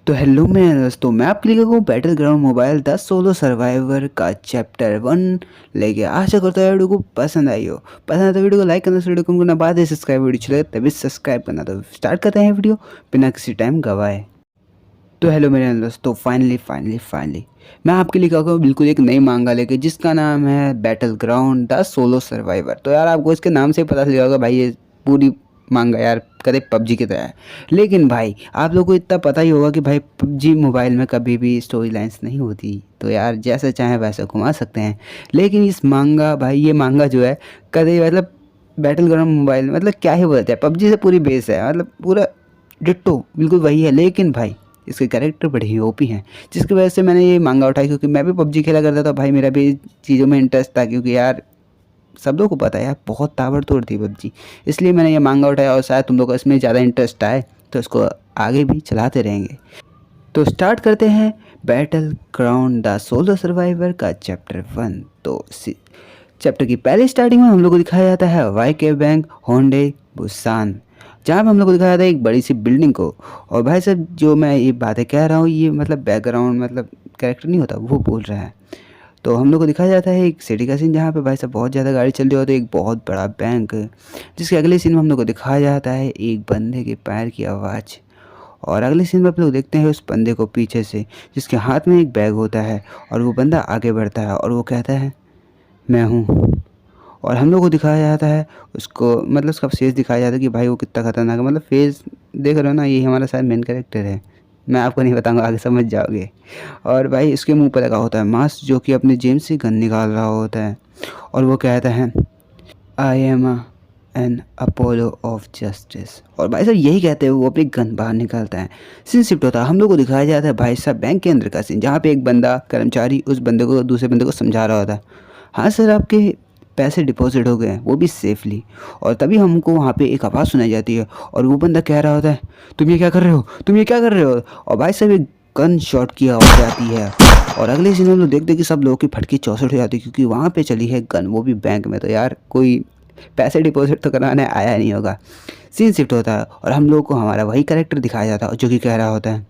तो हेलो मेरे दोस्तों, मैं आपके लिए कहूँ battle ground mobile the solo survivor का चैप्टर 1 लेके आशा करता है वीडियो को पसंद आई हो। पसंद है तो वीडियो को लाइक करना, वीडियो को करना, बाद सब्सक्राइब, वीडियो चले तभी सब्सक्राइब करना। तो स्टार्ट करते हैं वीडियो बिना किसी टाइम गवाए। तो हेलो मेरे दोस्तों, फाइनली मैं आपके लिए कहूँ बिल्कुल एक नई मांगा लेके, जिसका नाम है battle ground the solo survivor. तो यार आपको इसके नाम से पता चल जाएगा भाई, ये पूरी मांगा यार कदे पबजी की तरह है। लेकिन भाई आप लोगों को इतना पता ही होगा कि भाई पबजी मोबाइल में कभी भी स्टोरी लाइन्स नहीं होती, तो यार जैसे चाहे वैसे घुमा सकते हैं। लेकिन इस मांगा भाई, ये मांगा जो है कदे मतलब बैटल ग्राउंड मोबाइल मतलब क्या ही बोलते हैं, पबजी से पूरी बेस है, मतलब पूरा डिट्टो बिल्कुल वही है। लेकिन भाई इसके कैरेक्टर बड़े ही ओपी हैं, जिसकी वजह से मैंने ये मांगा उठाई, क्योंकि मैं भी पबजी खेला करता था भाई, मेरा भी चीज़ों में इंटरेस्ट था। क्योंकि यार सब लोगों को पता है यार बहुत ताबड़तोड़ थी पबजी, इसलिए मैंने ये मांगा उठाया। और शायद तुम लोग को इसमें ज़्यादा इंटरेस्ट आए तो इसको आगे भी चलाते रहेंगे। तो स्टार्ट करते हैं battle ground the solo survivor का चैप्टर 1। तो चैप्टर की पहली स्टार्टिंग में हम लोग को दिखाया जाता है वाई बैंक होंडे बुसान, जहाँ पे हम लोग को दिखाया जाता है एक बड़ी सी बिल्डिंग को। और भाई साहब जो मैं ये बातें कह रहा हूँ, ये मतलब बैकग्राउंड मतलब कैरेक्टर नहीं होता, वो बोल रहा है। तो हम लोग को दिखाया जाता है एक सिटी का सीन, जहाँ पे भाई साहब बहुत ज़्यादा गाड़ी चल रही होती है, एक बहुत बड़ा बैंक। जिसके अगले सीन में हम लोग को दिखाया जाता है एक बंदे के पैर की आवाज़। और अगले सीन में आप लोग देखते हैं उस बंदे को पीछे से, जिसके हाथ में एक बैग होता है। और वो बंदा आगे बढ़ता है और वो कहता है मैं हूँ। और हम लोग को दिखाया जाता है उसको, मतलब उसका फेस दिखाया जाता है कि भाई वो कितना खतरनाक है। मतलब फेस देख रहे हो ना, ये हमारा शायद मेन कैरेक्टर है, मैं आपको नहीं बताऊंगा, आगे समझ जाओगे। और भाई इसके मुंह पर लगा होता है मास्क, जो कि अपने जेब से गन निकाल रहा होता है। और वो कहता है I am an Apollo of justice. और भाई साहब यही कहते हुए वो अपनी गन बाहर निकालता है। सीन शिफ्ट होता है, हम लोग को दिखाया जाता है भाई साहब बैंक के अंदर का सीन, जहाँ पे एक बंदा कर्मचारी उस बंदे को, दूसरे बंदे को समझा रहा होता है हाँ सर आपके पैसे डिपॉजिट हो गए हैं, वो भी सेफली। और तभी हमको वहाँ पे एक आवाज़ सुनाई जाती है और वो बंदा कह रहा होता है तुम ये क्या कर रहे हो, तुम ये क्या कर रहे हो। और भाई साहब एक गन शॉट की आवाज़ आती है। और अगले सीन में हम लोग देखते हैं कि सब लोगों की फटकी चौसठ हो जाती है, क्योंकि वहाँ पे चली है गन, वो भी बैंक में। तो यार कोई पैसे डिपॉजिट तो कराने आया नहीं होगा। सीन शिफ्ट होता है और हम लोग को हमारा वही कैरेक्टर दिखाया जाता है, जो कि कह रहा होता है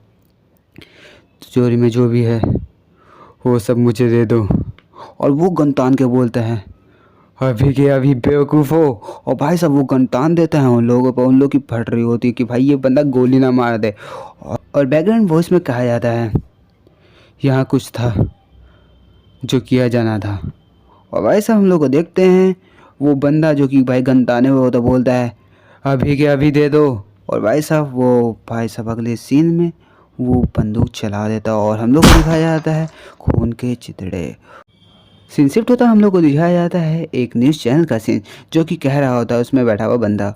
चोरी में जो भी है वो सब मुझे दे दो। और वो गन तान के बोलता है अभी के अभी बेवकूफ़ हो। और भाई साहब वो गन तान देता है उन लोगों पर, उन लोग की फट रही होती है कि भाई ये बंदा गोली ना मार दे। और बैकग्राउंड वॉइस में कहा जाता है यहाँ कुछ था जो किया जाना था। और भाई साहब हम लोग को देखते हैं वो बंदा जो कि भाई गन ताने हुए होता बोलता है अभी के अभी दे दो। और भाई साहब वो भाई साहब अगले सीन में वो बंदूक चला देता और हम लोग को दिखाया जाता है खून के चितड़े। सीन शिफ्ट होता है, हम लोग को दिखाया जाता है एक न्यूज़ चैनल का सीन, जो कि कह रहा होता है उसमें बैठा हुआ बंदा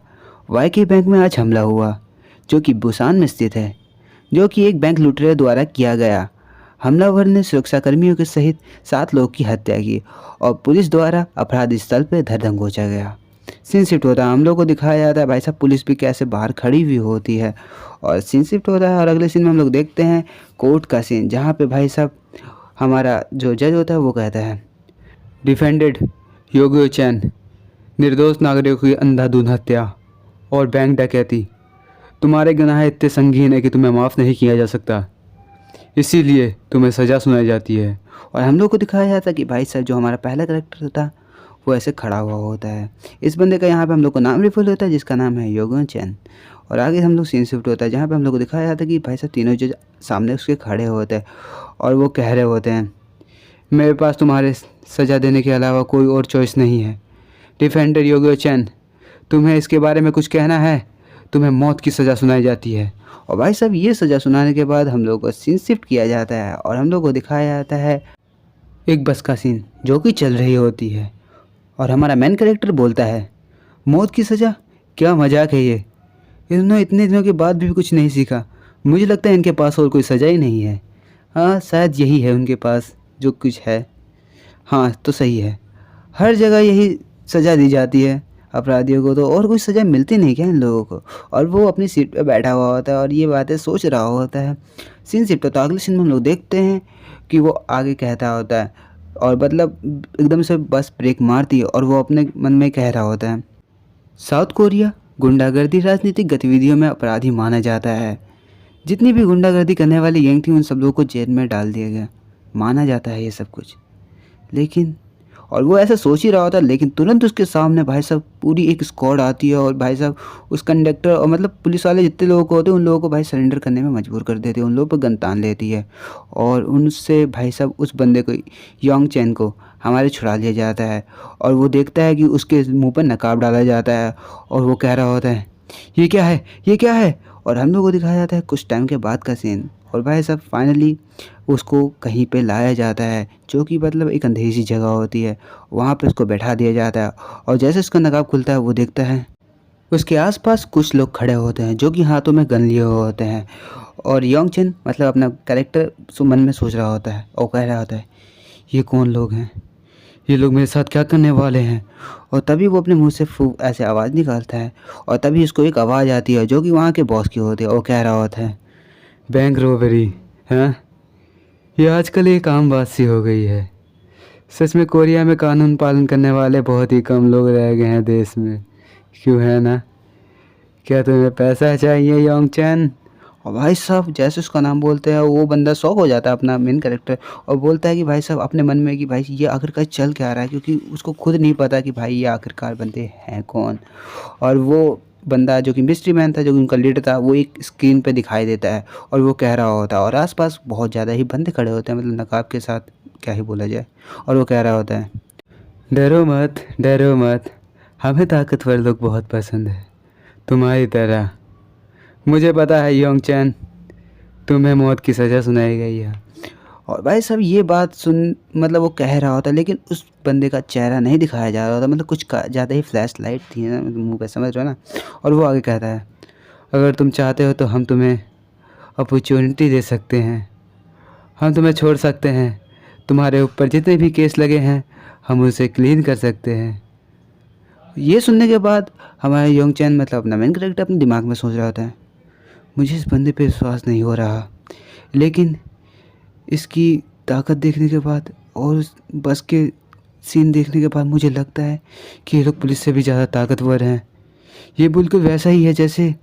वाई के बैंक में आज हमला हुआ, जो कि बुसान में स्थित है, जो कि एक बैंक लुटेरे द्वारा किया गया। हमलावर ने सुरक्षाकर्मियों के सहित 7 लोगों की हत्या की और पुलिस द्वारा अपराध स्थल पर धर दंगोचा गया। सीन शिफ्ट होता है, हम लोग को दिखाया जाता है भाई साहब पुलिस भी कैसे बाहर खड़ी हुई होती है। और सीन शिफ्ट होता है और अगले सीन में हम लोग देखते हैं कोर्ट का सीन, जहाँ पे भाई साहब हमारा जो जज होता है वो कहता है डिफेंडेड योगियो चैन, निर्दोष नागरिकों की अंधाधुंध हत्या और बैंक डकैती, तुम्हारे गुनाह इतने संगीन है कि तुम्हें माफ़ नहीं किया जा सकता, इसीलिए तुम्हें सज़ा सुनाई जाती है। और हम लोग को दिखाया जाता है कि भाई साहब जो हमारा पहला करेक्टर था वो ऐसे खड़ा हुआ होता है। इस बंदे का यहाँ पे हम लोग को नाम रिफिल होता है, जिसका नाम है योगियो चैन। और आगे हम लोग सीन शिफ्ट होता है, जहाँ पे हम लोग को दिखाया जाता है कि भाई साहब तीनों जो सामने उसके खड़े होते हैं और वो कह रहे होते हैं मेरे पास तुम्हारे सज़ा देने के अलावा कोई और चॉइस नहीं है। डिफेंडर योगियो चैन, तुम्हें इसके बारे में कुछ कहना है, तुम्हें मौत की सज़ा सुनाई जाती है। और भाई साहब ये सज़ा सुनाने के बाद हम लोग को सीन शिफ्ट किया जाता है और हम लोग को दिखाया जाता है एक बस का सीन, जो कि चल रही होती है। और हमारा मेन कैरेक्टर बोलता है मौत की सज़ा, क्या मजाक है ये, इन्होंने इतने दिनों के बाद भी कुछ नहीं सीखा। मुझे लगता है इनके पास और कोई सज़ा ही नहीं है। हाँ शायद यही है उनके पास जो कुछ है। हाँ तो सही है, हर जगह यही सज़ा दी जाती है अपराधियों को, तो और कोई सज़ा मिलती नहीं क्या इन लोगों को। और वो अपनी सीट पे बैठा हुआ होता है और ये बातें सोच रहा होता है। सीन शिफ्ट होता है, अगले सीन में हम लोग देखते हैं कि वो आगे कहता होता है और मतलब एकदम से बस ब्रेक मारती है और वो अपने मन में कह रहा होता है साउथ कोरिया गुंडागर्दी राजनीतिक गतिविधियों में अपराधी माना जाता है, जितनी भी गुंडागर्दी करने वाली गैंग थी उन सब लोगों को जेल में डाल दिया गया। माना जाता है ये सब कुछ, लेकिन और वो ऐसा सोच ही रहा होता, लेकिन तुरंत उसके सामने भाई साहब पूरी एक स्क्वाड आती है और भाई साहब उस कंडक्टर और मतलब पुलिस वाले जितने लोगों को होते हैं उन लोगों को भाई सरेंडर करने में मजबूर कर देती है। उन लोगों पर गन तान लेती है और उनसे भाई साहब उस बंदे को, योंग चैन को हमारे छुड़ा लिया जाता है। और वो देखता है कि उसके मुंह पर नकाब डाला जाता है और वो कह रहा होता है ये क्या है, ये क्या है। और हम लोग को दिखाया जाता है कुछ टाइम के बाद का सीन, और भाई साहब फाइनली उसको कहीं पे लाया जाता है जो कि मतलब एक अंधेरी सी जगह होती है। वहाँ पे उसको बैठा दिया जाता है और जैसे उसका नकाब खुलता है वो देखता है उसके आसपास कुछ लोग खड़े होते हैं जो कि हाथों में गन लिए हुए होते हैं। और योंग चैन मतलब अपना कैरेक्टर मन में सोच रहा होता है और कह रहा होता है ये कौन लोग हैं, ये लोग मेरे साथ क्या करने वाले हैं। और तभी वो अपने मुंह से ऐसे आवाज़ निकालता है और तभी उसको एक आवाज़ आती है जो कि वहाँ के बॉस की होती है। वो कह रहा होता है बैंक रॉबरी, हाँ ये आजकल एक आम बात सी हो गई है। सच में कोरिया में कानून पालन करने वाले बहुत ही कम लोग रह गए हैं देश में, क्यों है ना। क्या तुम्हें पैसा चाहिए योंग चैन। और भाई साहब जैसे उसका नाम बोलते हैं वो बंदा शॉक हो जाता है अपना मेन कैरेक्टर, और बोलता है कि भाई साहब अपने मन में कि भाई ये आखिरकार चल क्या रहा है, क्योंकि उसको खुद नहीं पता कि भाई ये आखिरकार बंदे हैं कौन। और वो बंदा जो कि मिस्ट्री मैन था, जो कि उनका लीडर था, वो एक स्क्रीन पे दिखाई देता है और वो कह रहा होता है, और आसपास बहुत ज़्यादा ही बंदे खड़े होते हैं मतलब नकाब के साथ, क्या ही बोला जाए। और वो कह रहा होता है डरो मत, डरो मत, हमें ताकतवर लोग बहुत पसंद है तुम्हारी तरह। मुझे पता है योंग चैन, तुम्हें मौत की सज़ा सुनाई गई है। और भाई साहब ये बात सुन मतलब वो कह रहा होता लेकिन उस बंदे का चेहरा नहीं दिखाया जा रहा होता, मतलब कुछ ज़्यादा ही फ्लैश लाइट थी ना मुंह पे, समझ रहे हो ना। और वो आगे कहता है अगर तुम चाहते हो तो हम तुम्हें अपॉर्चुनिटी दे सकते हैं, हम तुम्हें छोड़ सकते हैं, तुम्हारे ऊपर जितने भी केस लगे हैं हम उसे क्लीन कर सकते हैं। ये सुनने के बाद हमारे योंग चैन मतलब अपना मेन कैरेक्टर अपने दिमाग में सोच रहा होता है मुझे इस बंदे पे विश्वास नहीं हो रहा, लेकिन इसकी ताकत देखने के बाद और उस बस के सीन देखने के बाद मुझे लगता है कि ये लोग पुलिस से भी ज़्यादा ताकतवर हैं। ये बिल्कुल वैसा ही है जैसे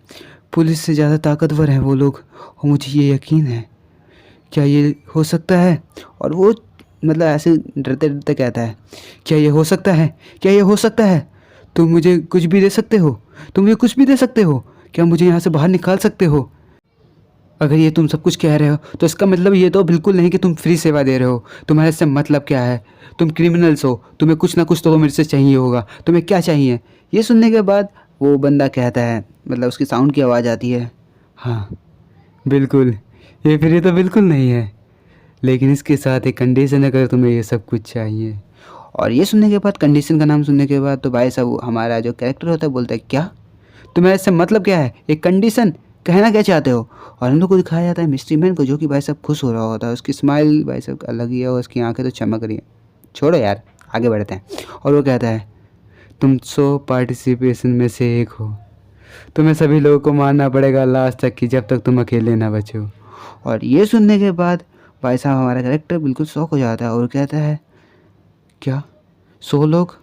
पुलिस से ज़्यादा ताकतवर हैं वो लोग, और मुझे ये यकीन है। क्या ये हो सकता है। और वो मतलब ऐसे डरते डरते कहता है क्या ये हो सकता है, क्या ये हो सकता है। तुम मुझे कुछ भी दे सकते हो, तुम मुझे कुछ भी दे सकते हो, क्या मुझे यहाँ से बाहर निकाल सकते हो। अगर ये तुम सब कुछ कह रहे हो तो इसका मतलब ये तो बिल्कुल नहीं कि तुम फ्री सेवा दे रहे हो। तुम्हारे इससे मतलब क्या है, तुम क्रिमिनल्स हो, तुम्हें कुछ ना कुछ तो मेरे से चाहिए होगा, तुम्हें क्या चाहिए। ये सुनने के बाद वो बंदा कहता है मतलब उसकी साउंड की आवाज़ आती है हाँ बिल्कुल, ये फ्री तो बिल्कुल नहीं है, लेकिन इसके साथ एक कंडीशन है अगर तुम्हें ये सब कुछ चाहिए। और ये सुनने के बाद कंडीशन का नाम सुनने के बाद तो भाई साहब हमारा जो कैरेक्टर होता है बोलता है क्या, तुम्हें इससे मतलब क्या है, एक कंडीशन, कहना क्या चाहते हो। और हम लोग को दिखाया जाता है मिस्ट्री मैन को जो कि भाई साहब खुश हो रहा होता है, उसकी स्माइल भाई साहब अलग ही है और उसकी आंखें तो चमक रही हैं। छोड़ो यार आगे बढ़ते हैं। और वो कहता है तुम 100 पार्टिसिपेशन में से एक हो, तुम्हें सभी लोगों को मारना पड़ेगा लास्ट तक कि जब तक तुम अकेले ना बचो। और ये सुनने के बाद भाई साहब हमारा कैरेक्टर बिल्कुल शौक हो जाता है और कहता है क्या 100 लोग,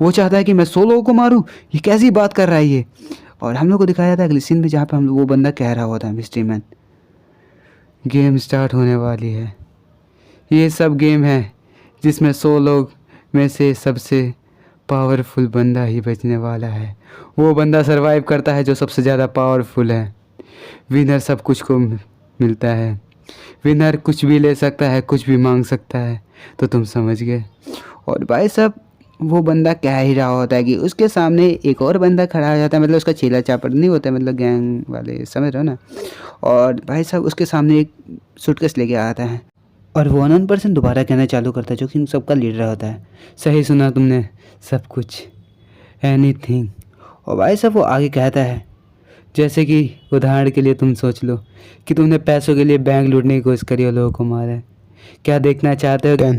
वो चाहता है कि मैं 100 लोगों को मारूं, ये कैसी बात कर रहा है ये। और हम लोग को दिखाया जाता है अगले सीन में जहाँ पे हम वो बंदा कह रहा होता है मिस्ट्री मैन गेम स्टार्ट होने वाली है, ये सब गेम है जिसमें 100 लोग में से सबसे पावरफुल बंदा ही बचने वाला है। वो बंदा सरवाइव करता है जो सबसे ज़्यादा पावरफुल है। विनर सब कुछ को मिलता है, विनर कुछ भी ले सकता है, कुछ भी मांग सकता है, तो तुम समझ गए। और भाई साहब वो बंदा कह ही रहा होता है कि उसके सामने एक और बंदा खड़ा हो जाता है, मतलब उसका चेला चापड़ नहीं होता, मतलब गैंग वाले, समझ रहे हो ना। और भाई साहब उसके सामने एक सूटकेस लेके आता है और वो अननोन पर्सन दोबारा कहना चालू करता है जो कि सबका लीडर होता है सही सुना तुमने, सब कुछ, एनीथिंग। और भाई साहब वो आगे कहता है जैसे कि उदाहरण के लिए तुम सोच लो कि तुमने पैसों के लिए बैंक लूटने की कोशिश करी और लोगों को मारा है, क्या देखना चाहते हो 10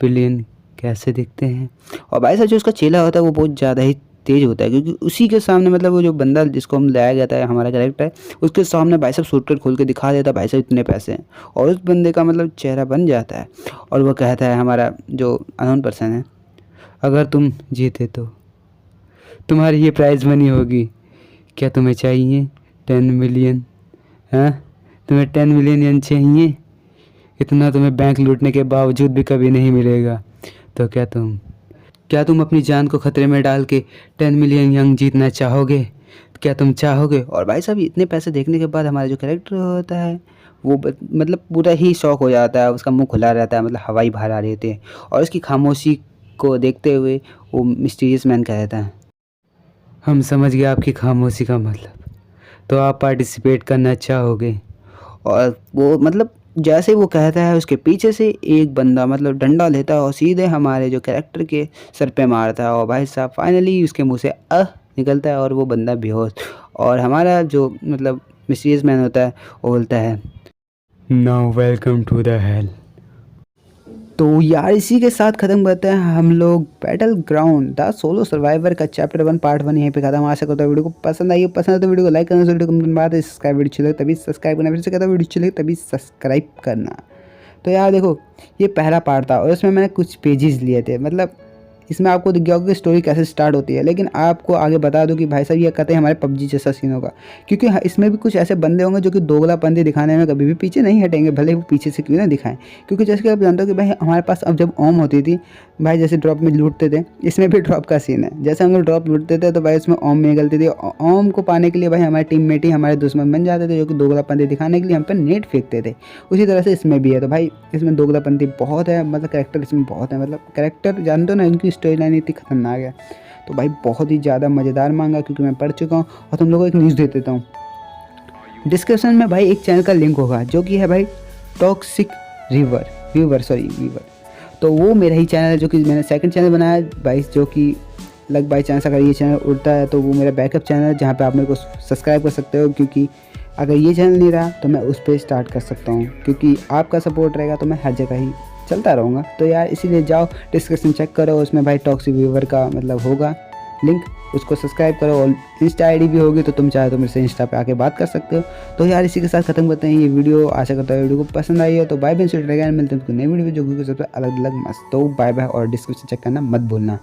बिलियन कैसे दिखते हैं। और भाई साहब जो उसका चेला होता है वो बहुत ज़्यादा ही तेज़ होता है क्योंकि उसी के सामने मतलब वो जो बंदा जिसको हम लाया गया था हमारा कैरेक्टर उसके सामने भाई साहब सूटकेस खोल के दिखा देता भाई साहब इतने पैसे हैं, और उस बंदे का मतलब चेहरा बन जाता है। और वो कहता है हमारा जो अननोन पर्सन है अगर तुम जीते तो तुम्हारी ये प्राइज़ मनी होगी, क्या तुम्हें चाहिए 10 मिलियन, हाँ तुम्हें 10 मिलियन यन चाहिए? इतना तुम्हें बैंक लूटने के बावजूद भी कभी नहीं मिलेगा। तो क्या तुम अपनी जान को खतरे में डाल के 10 मिलियन यंग जीतना चाहोगे? क्या तुम चाहोगे? और भाई साहब इतने पैसे देखने के बाद हमारा जो कैरेक्टर होता है वो मतलब पूरा ही शॉक हो जाता है, उसका मुंह खुला रहता है, मतलब हवा ही बाहर आ रही होती है। और उसकी खामोशी को देखते हुए वो मिस्टीरियस मैन कहता है, हम समझ गए आपकी खामोशी का मतलब, तो आप पार्टिसिपेट करना चाहोगे? और वो मतलब जैसे वो कहता है उसके पीछे से एक बंदा मतलब डंडा लेता है और सीधे हमारे जो कैरेक्टर के सर पे मारता है, और भाई साहब फाइनली उसके मुंह से निकलता है और वो बंदा बेहोश। और हमारा जो मतलब मिस्टीरियस मैन होता है वो बोलता है, now welcome to the hell. तो यार इसी के साथ ख़त्म करते हैं हम लोग battle ground the solo survivor का चैप्टर 1 पार्ट 1 यहीं पे ख़त्म। आशा करता हूँ वीडियो को पसंद आई हो। पसंद है तो वीडियो को लाइक करना, वीडियो को बाद सब्सक्राइब वीडियो चले तभी सब्सक्राइब करना, फिर से कहता हूँ वीडियो चले तभी सब्सक्राइब करना। तो यार देखो ये पहला पार्ट था और इसमें मैंने कुछ पेजेस लिए थे, मतलब इसमें आपको दिख गया होगा कि स्टोरी कैसे स्टार्ट होती है, लेकिन आपको आगे बता दूं कि भाई साहब ये कहते हैं हमारे पबजी जैसा सीन होगा, क्योंकि इसमें भी कुछ ऐसे बंदे होंगे जो कि दोगलापंती दिखाने में कभी भी पीछे नहीं हटेंगे, भले वो पीछे से क्यों ना दिखाएं। क्योंकि जैसे कि आप जानते हो कि भाई हमारे पास अब जब ओम होती थी भाई, जैसे ड्रॉप में लूटते थे, इसमें भी ड्रॉप का सीन है। जैसे हम लोग ड्रॉप लूटते थे तो भाई उसमें ओम निकलती थी, ओम को पाने के लिए भाई हमारे टीममेट ही हमारे दुश्मन बन जाते थे, जो कि दोगलापंती दिखाने के लिए हम पर नेट फेंकते थे। उसी तरह से इसमें भी है। तो भाई इसमें दोगलापंती बहुत है, मतलब कैरेक्टर इसमें बहुत है, मतलब कैरेक्टर जानते हो ना, इनकी स्टोरी लाइन इतनी खतरनाक है। तो भाई बहुत ही ज़्यादा मज़ेदार मांगा, क्योंकि मैं पढ़ चुका हूँ। और तुम लोगों को एक न्यूज़ दे देता हूँ, डिस्क्रिप्शन में भाई एक चैनल का लिंक होगा जो कि है भाई टॉक्सिक वीवर। तो वो मेरा ही चैनल है, जो कि मैंने सेकंड चैनल बनाया है भाई, जो कि लग बाई चांस अगर ये चैनल उड़ता है तो वो मेरा बैकअप चैनल है, जहाँ पे आप मेरे को सब्सक्राइब कर सकते हो। क्योंकि अगर ये चैनल नहीं रहा तो मैं उस पर स्टार्ट कर सकता हूँ, क्योंकि आपका सपोर्ट रहेगा तो मैं हर जगह ही चलता रहूँगा। तो यार इसीलिए जाओ डिस्क्रिप्शन चेक करो, उसमें भाई टॉक्सिक वीवर का मतलब होगा लिंक, उसको सब्सक्राइब करो। और इंस्टा आईडी भी होगी, तो तुम चाहे तो मेरे से इंस्टा पे आके बात कर सकते हो। तो यार इसी के साथ खत्म करते हैं ये वीडियो। आशा करता हूँ वीडियो को पसंद आई हो। तो बाय बाय, मिलते हैं नई वीडियो जो कि सबसे अलग अलग मस्त। तो बाय बाय, और डिस्क्रिप्शन चेक करना मत भूलना।